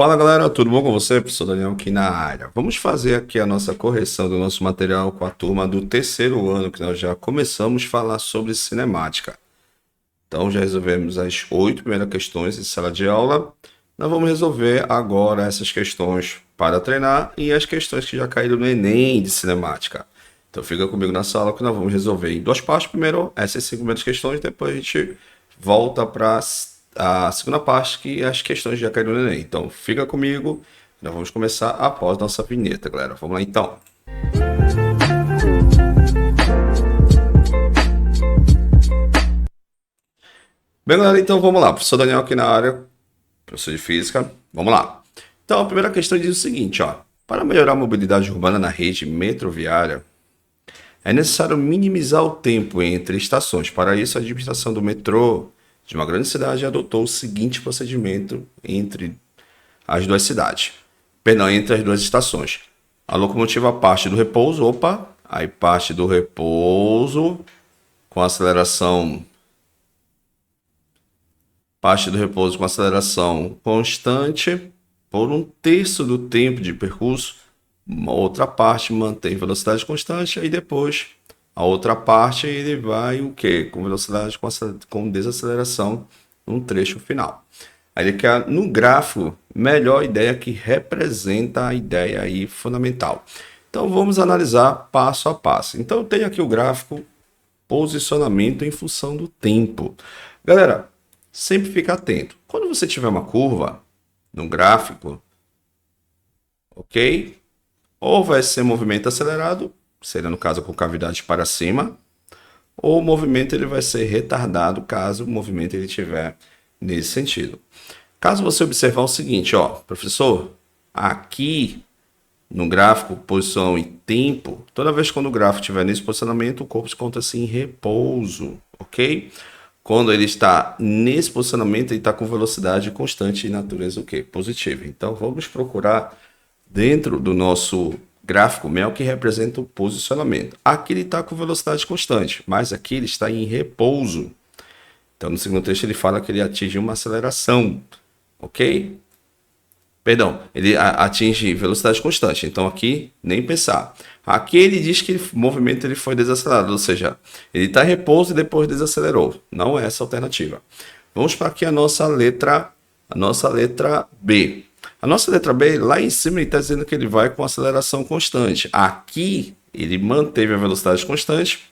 Fala galera, tudo bom com você? Professor Daniel aqui na área. Vamos fazer aqui a nossa correção do nosso material com a turma do terceiro ano, que nós já começamos a falar sobre cinemática. Então já resolvemos as 8 primeiras questões em sala de aula. Nós vamos resolver agora essas questões para treinar e as questões que já caíram no Enem de cinemática. Então fica comigo na sala que nós vamos resolver em duas partes. Primeiro essas 5 primeiras questões, depois a gente volta para a segunda parte, que as questões já caíram no Enem. Então fica comigo, nós vamos começar após nossa vinheta, galera. Vamos lá então. Bem, galera, então vamos lá. Professor Daniel aqui na área, professor de física. Vamos lá. Então a primeira questão diz o seguinte, ó. Para melhorar a mobilidade urbana na rede metroviária, é necessário minimizar o tempo entre estações. Para isso, a administração do metrô de uma grande cidade adotou o seguinte procedimento entre as duas cidades. Perdão, entre as duas estações. A locomotiva parte do repouso, aí parte do repouso com aceleração constante por 1/3 do tempo de percurso. Uma outra parte mantém velocidade constante e depois a outra parte ele vai o quê? Com velocidade com desaceleração no trecho final. Aí ele quer no gráfico melhor ideia que representa a ideia aí fundamental. Então vamos analisar passo a passo. Então eu tenho aqui o gráfico posicionamento em função do tempo. Galera, sempre fica atento. Quando você tiver uma curva no gráfico, ok? Ou vai ser movimento acelerado, seria no caso com cavidade para cima, ou o movimento ele vai ser retardado caso o movimento ele tiver nesse sentido. Caso você observar o seguinte, ó, professor, aqui no gráfico posição e tempo, toda vez quando o gráfico estiver nesse posicionamento, o corpo se encontra-se em repouso, ok? Quando ele está nesse posicionamento, ele está com velocidade constante e natureza o quê? Positiva. Então vamos procurar dentro do nosso gráfico MEL que representa o posicionamento. Aqui ele está com velocidade constante, mas aqui ele está em repouso. Então no segundo trecho ele fala que ele atinge uma aceleração, ok? Perdão, ele atinge velocidade constante, então aqui nem pensar. Aqui ele diz que o movimento ele foi desacelerado, ou seja, ele está em repouso e depois desacelerou. Não é essa a alternativa. Vamos para aqui a nossa letra B. A nossa letra B, lá em cima, ele está dizendo que ele vai com aceleração constante. Aqui, ele manteve a velocidade constante.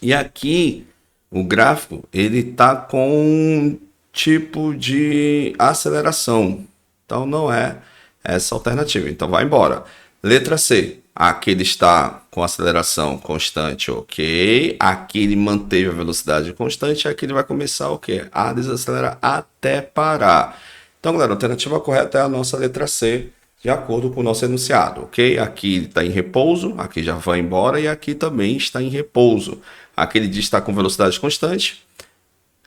E aqui, o gráfico, ele está com um tipo de aceleração. Então, não é essa alternativa. Então, vai embora. Letra C. Aqui ele está com aceleração constante, ok. Aqui ele manteve a velocidade constante. Aqui ele vai começar o quê? A desacelerar até parar. Então, galera, a alternativa correta é a nossa letra C, de acordo com o nosso enunciado, ok? Aqui ele está em repouso, aqui já vai embora e aqui também está em repouso. Aqui ele diz que está com velocidade constante,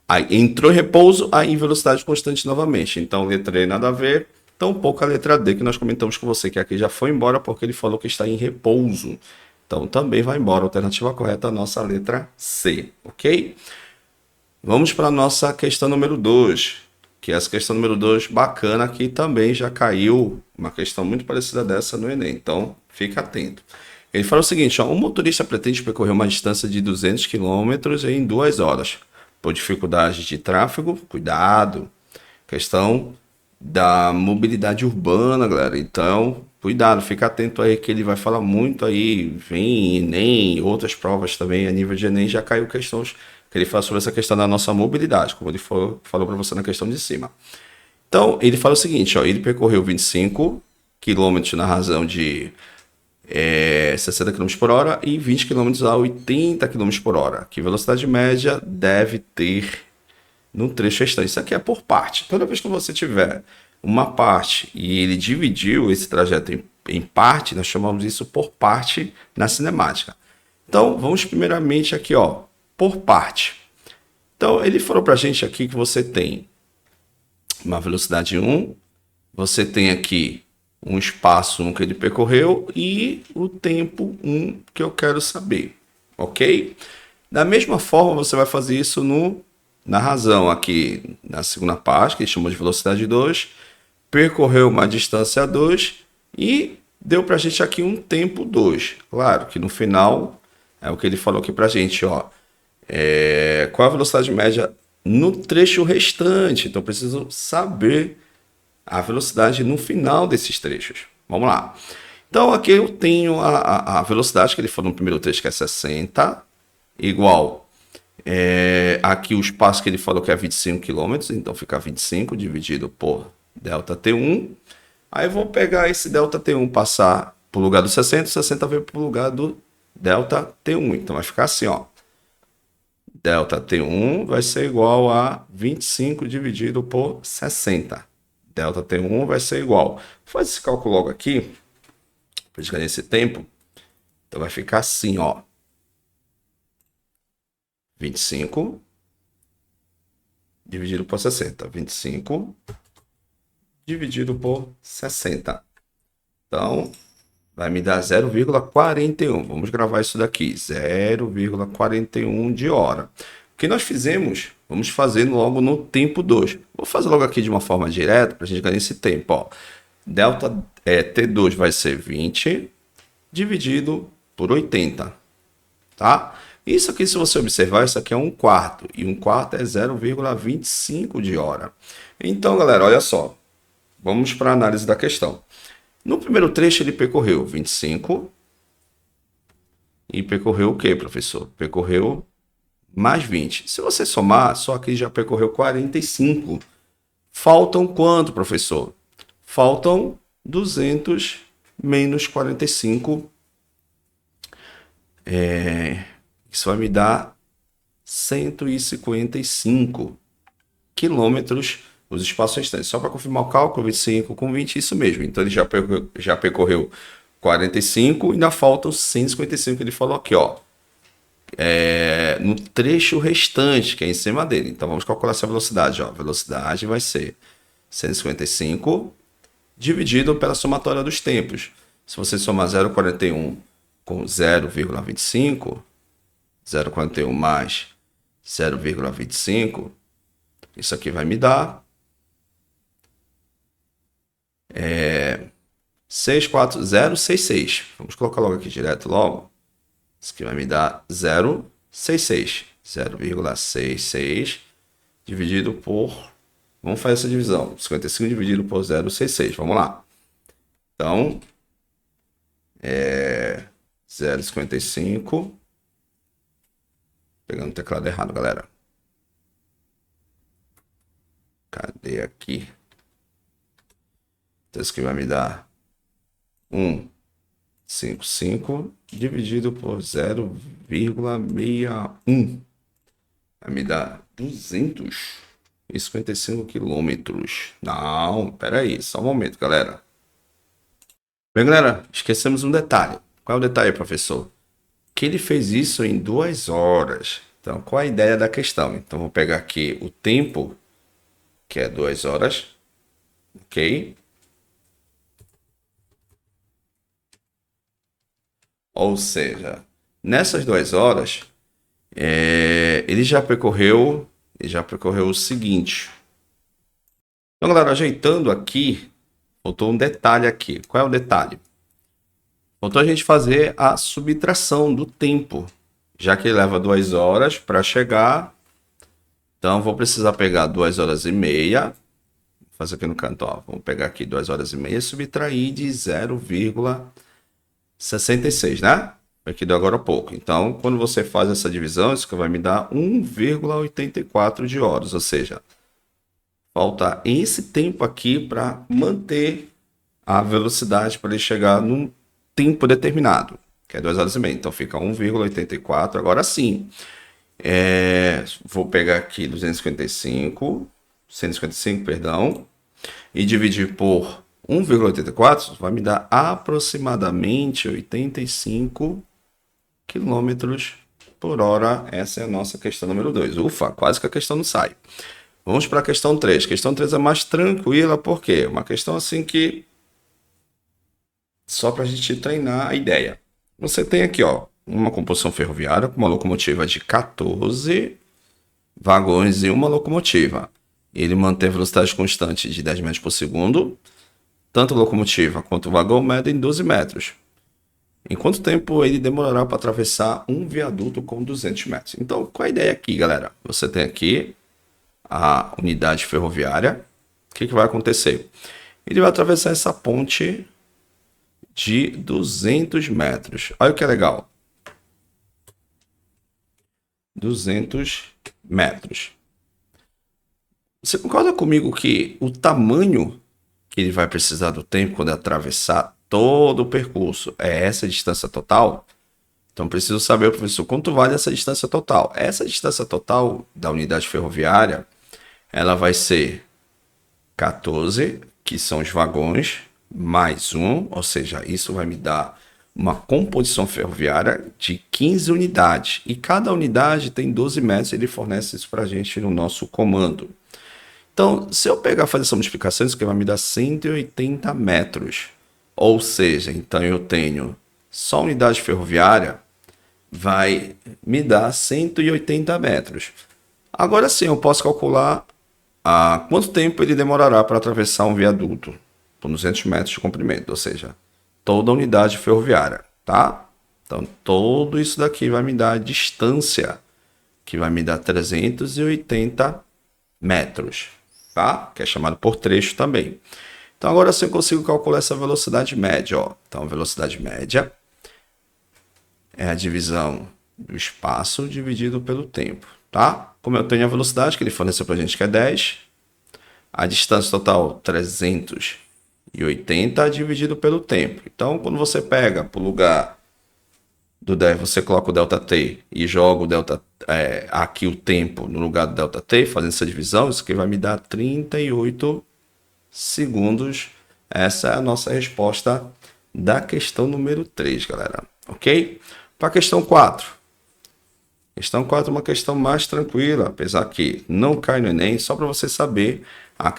aí entrou em repouso, aí em velocidade constante novamente. Então, letra E nada a ver, tampouco a letra D que nós comentamos com você, que aqui já foi embora porque ele falou que está em repouso. Então, também vai embora. A alternativa correta é a nossa letra C, ok? Vamos para a nossa questão número 2. Que essa questão número 2, bacana, aqui também já caiu uma questão muito parecida dessa no Enem, então fica atento. Ele fala o seguinte, ó, um motorista pretende percorrer uma distância de 200 quilômetros em 2 horas. Por dificuldade de tráfego, cuidado. Questão da mobilidade urbana, galera. Então, cuidado, fica atento aí que ele vai falar muito aí, vem Enem, outras provas também a nível de Enem, já caiu questões que ele fala sobre essa questão da nossa mobilidade, como ele falou para você na questão de cima. Então, ele fala o seguinte, ó, ele percorreu 25 km na razão de 60 km por hora e 20 km a 80 km por hora. Que velocidade média deve ter no trecho restante? Isso aqui é por parte. Toda vez que você tiver uma parte e ele dividiu esse trajeto em parte, nós chamamos isso por parte na cinemática. Então, vamos primeiramente aqui, ó, por parte. Então, ele falou para a gente aqui que você tem uma velocidade 1, você tem aqui um espaço 1 que ele percorreu e o tempo 1 que eu quero saber, ok? Da mesma forma, você vai fazer isso na razão aqui na segunda parte, que ele chamou de velocidade 2, percorreu uma distância 2 e deu para a gente aqui um tempo 2. Claro que no final é o que ele falou aqui para a gente, ó. Qual a velocidade média no trecho restante? Então, eu preciso saber a velocidade no final desses trechos. Vamos lá. Então, aqui eu tenho a velocidade que ele falou no primeiro trecho, que é 60, igual. Aqui o espaço que ele falou que é 25 km, então fica 25 dividido por delta T1. Aí eu vou pegar esse delta T1, passar para o lugar do 60, 60 veio para o lugar do delta T1. Então vai ficar assim, ó. Delta T1 vai ser igual a 25 dividido por 60. Delta T1 vai ser igual. Faz esse cálculo logo aqui, para gente ganhar esse tempo. Então vai ficar assim, ó. 25 dividido por 60. 25 dividido por 60. Então, vai me dar 0,41. Vamos gravar isso daqui. 0,41 de hora. O que nós fizemos, vamos fazer logo no tempo 2. Vou fazer logo aqui de uma forma direta para a gente ganhar esse tempo. Ó. Delta T2 vai ser 20 dividido por 80. Tá? Isso aqui, se você observar, isso aqui é 1/4. E 1/4 é 0,25 de hora. Então, galera, olha só. Vamos para a análise da questão. No primeiro trecho, ele percorreu 25 e percorreu o quê, professor? Percorreu mais 20. Se você somar, só aqui já percorreu 45. Faltam quanto, professor? Faltam 200 menos 45. Isso vai me dar 155 quilômetros os espaços restantes. Só para confirmar o cálculo, 25 com 20, isso mesmo. Então ele já percorreu 45 e ainda faltam 155 que ele falou aqui, ó. No trecho restante, que é em cima dele. Então vamos calcular essa velocidade, ó. A velocidade vai ser 155 dividido pela somatória dos tempos. Se você somar 0,41 com 0,25, 0,41 mais 0,25, isso aqui vai me dar 64066. Vamos colocar logo aqui direto logo. Isso aqui vai me dar 0,66. 0,66 dividido por... Vamos fazer essa divisão. 55 dividido por 0,66. Vamos lá. Então, 0,55. Pegando o teclado errado, galera. Cadê aqui? Então, isso aqui vai me dar 1,55 dividido por 0,61. Vai me dar 255 quilômetros. Não, peraí, só um momento, galera. Bem, galera, esquecemos um detalhe. Qual é o detalhe, professor? Que ele fez isso em 2 horas. Então, qual é a ideia da questão? Então, vou pegar aqui o tempo, que é 2 horas, ok? Ou seja, nessas 2 horas, ele já percorreu o seguinte. Então, galera, ajeitando aqui, faltou um detalhe aqui. Qual é o detalhe? Faltou a gente fazer a subtração do tempo, já que ele leva 2 horas para chegar. Então, vou precisar pegar 2 horas e meia. Vou fazer aqui no canto, ó. Vamos pegar aqui 2 horas e meia e subtrair de 0,66, né? Aqui deu agora há pouco. Então, quando você faz essa divisão, isso que vai me dar 1,84 de horas. Ou seja, falta esse tempo aqui para manter a velocidade para ele chegar num tempo determinado, que é 2 horas e meia. Então, fica 1,84. Agora sim. Vou pegar aqui 155, perdão, e dividir por 1,84 vai me dar aproximadamente 85 quilômetros por hora. Essa é a nossa questão número 2. Ufa, quase que a questão não sai. Vamos para a questão 3. A questão 3 é mais tranquila, porque é uma questão assim que só para a gente treinar a ideia. Você tem aqui, ó, uma composição ferroviária com uma locomotiva de 14 vagões e uma locomotiva. ele mantém a velocidade constante de 10 metros por segundo. Tanto a locomotiva quanto o vagão medem 12 metros. Em quanto tempo ele demorará para atravessar um viaduto com 200 metros? Então, qual é a ideia aqui, galera? Você tem aqui a unidade ferroviária. O que vai acontecer? Ele vai atravessar essa ponte de 200 metros. Olha o que é legal. 200 metros. Você concorda comigo que o tamanho que ele vai precisar do tempo quando atravessar todo o percurso é essa distância total? Então preciso saber, professor, quanto vale essa distância total? Essa distância total da unidade ferroviária, ela vai ser 14, que são os vagões, mais 1, ou seja, isso vai me dar uma composição ferroviária de 15 unidades. E cada unidade tem 12 metros, ele fornece isso para a gente no nosso comando. Então, se eu pegar e fazer essa multiplicação, isso aqui vai me dar 180 metros. Ou seja, então eu tenho só unidade ferroviária, vai me dar 180 metros. Agora sim, eu posso calcular quanto tempo ele demorará para atravessar um viaduto por 200 metros de comprimento, ou seja, toda a unidade ferroviária, tá? Então, tudo isso daqui vai me dar a distância, que vai me dar 380 metros, tá? Que é chamado por trecho também. Então, agora sim eu consigo calcular essa velocidade média, ó. Então, a velocidade média é a divisão do espaço dividido pelo tempo, tá? Como eu tenho a velocidade que ele forneceu para a gente, que é 10, a distância total 380 dividido pelo tempo. Então, quando você pega para o lugar do 10, você coloca o ΔT e joga o delta, aqui o tempo no lugar do ΔT, fazendo essa divisão, isso aqui vai me dar 38 segundos. Essa é a nossa resposta da questão número 3, galera. Ok? Para a questão 4. Questão 4 é uma questão mais tranquila, apesar que não cai no Enem, só para você saber a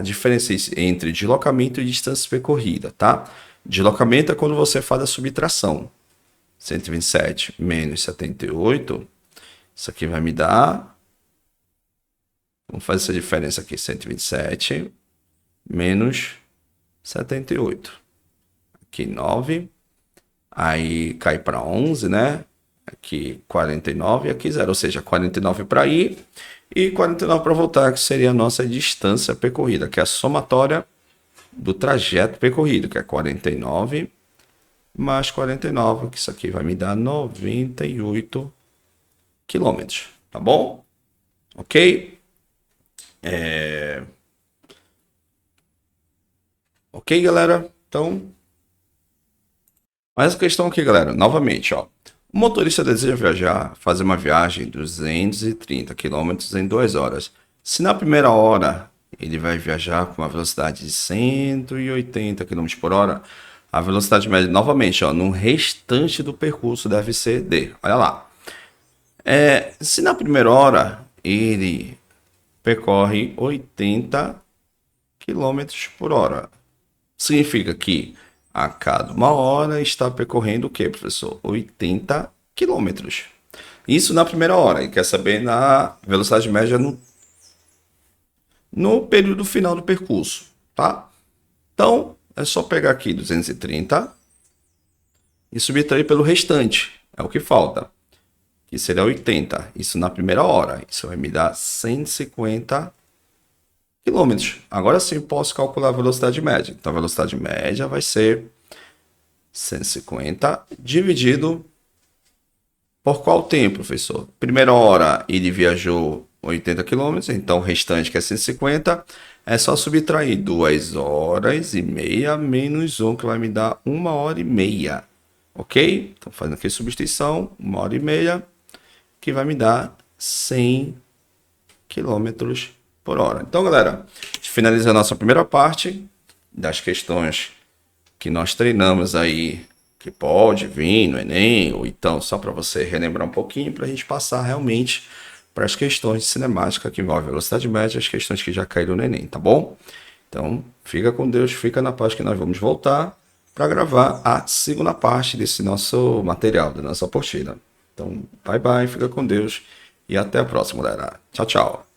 diferença entre deslocamento e distância percorrida, tá? Deslocamento é quando você faz a subtração. 127 menos 78, isso aqui vai me dar... Vamos fazer essa diferença aqui, 127 menos 78. Aqui 9, aí cai para 11, né? Aqui 49 e aqui 0, ou seja, 49 para ir e 49 para voltar, que seria a nossa distância percorrida, que é a somatória do trajeto percorrido, que é 49 mais 49, que isso aqui vai me dar 98 quilômetros, tá bom? Ok? Ok, galera? Então, mais a questão aqui, galera, novamente, ó. O motorista deseja viajar, fazer uma viagem de 230 km em 2 horas. Se na primeira hora ele vai viajar com uma velocidade de 180 km por hora, a velocidade média, novamente, ó, no restante do percurso deve ser D. Olha lá. Se na primeira hora ele percorre 80 km por hora, significa que a cada uma hora está percorrendo o que, professor? 80 quilômetros. Isso na primeira hora. E quer saber na velocidade média no período final do percurso, tá? Então, é só pegar aqui 230 e subtrair pelo restante. É o que falta. Que seria 80. Isso na primeira hora. Isso vai me dar 150 quilômetros. Agora sim posso calcular a velocidade média. Então a velocidade média vai ser 150 dividido por qual tempo, professor? Primeira hora ele viajou 80 quilômetros, então o restante que é 150, é só subtrair 2 horas e meia menos 1, que vai me dar 1 hora e meia. Ok? Então fazendo aqui a substituição, 1 hora e meia, que vai me dar 100 quilômetros por hora. Então, galera, finaliza a nossa primeira parte das questões que nós treinamos aí, que pode vir no Enem, ou então só para você relembrar um pouquinho, para a gente passar realmente para as questões de cinemática que envolvem velocidade média, as questões que já caíram no Enem, tá bom? Então, fica com Deus, fica na paz, que nós vamos voltar para gravar a segunda parte desse nosso material, da nossa apostila. Então, bye bye, fica com Deus e até a próxima, galera. Tchau, tchau.